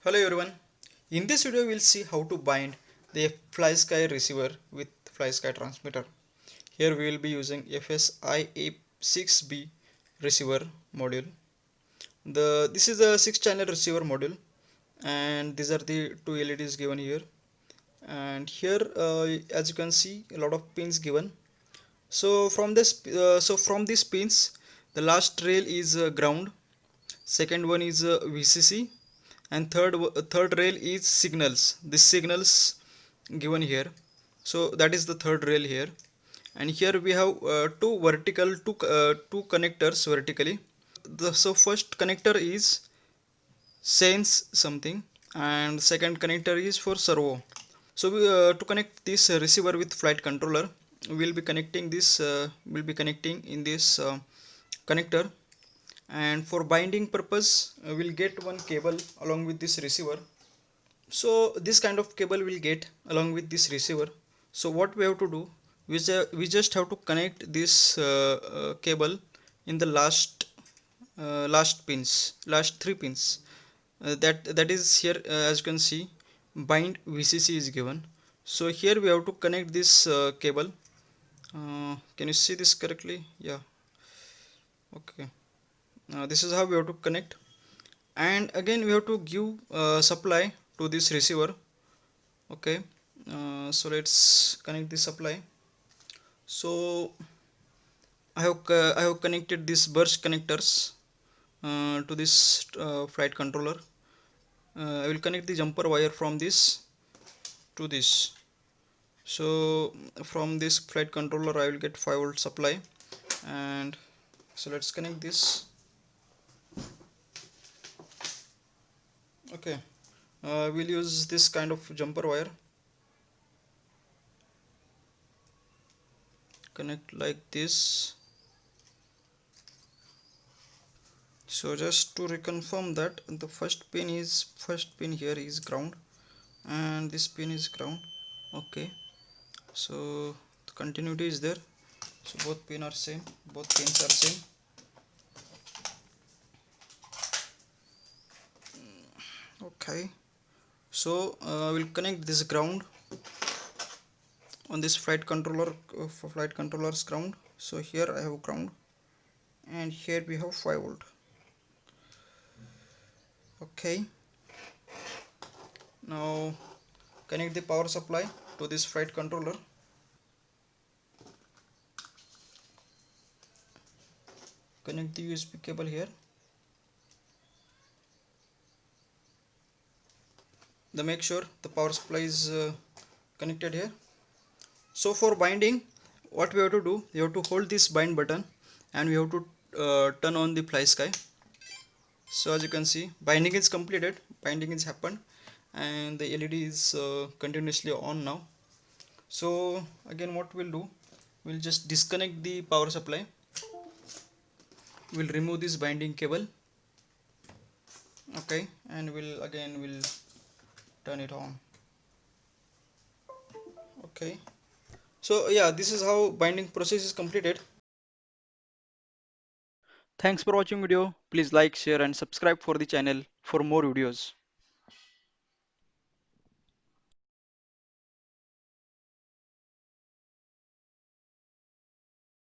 Hello everyone. In this video we'll see how to bind the FlySky receiver with FlySky transmitter. Here we will be using FSI-A6B receiver module. This is a 6-channel receiver module, and these are the two LEDs given here. And here, as you can see, a lot of pins given. So from these pins, the last rail is ground, second one is VCC, and third rail is signals. This signals given here, so that is the third rail here. And here we have two connectors vertically. So first connector is sense something, and second connector is for servo. So to connect this receiver with flight controller, we'll be connecting in this connector. And for binding purpose, we'll get one cable along with this receiver. So this kind of cable will get along with this receiver. So what we have to do, we just have to connect this cable in the last three pins. That is here, as you can see, bind VCC is given. So here we have to connect this cable. Can you see this correctly? Yeah. Okay. This is how we have to connect. And again we have to give supply to this receiver. Okay. So let's connect the supply. So I have connected these burst connectors to this flight controller. I will connect the jumper wire from this to this. So from this flight controller I will get 5-volt supply. And so let's connect this. Okay. We'll use this kind of jumper wire. Connect like this. So just to reconfirm that the first pin here is ground, and this pin is ground. Okay. So the continuity is there. So both pins are same. Okay. So we'll connect this ground on this flight controller for flight controller's ground. So here I have ground, and here we have 5-volt. Okay. Now connect the power supply to this flight controller. Connect the USB cable here. Then make sure the power supply is connected here. So for binding, what we have to do, you have to hold this bind button, and we have to turn on the FlySky. So as you can see, binding is completed, binding is happened, and the LED is continuously on now. So again what we'll do, we'll just disconnect the power supply. We'll remove this binding cable. Okay. And we'll turn it on. Okay. So yeah, this is how binding process is completed. Thanks for watching video. Please like, share and subscribe for the channel for more videos.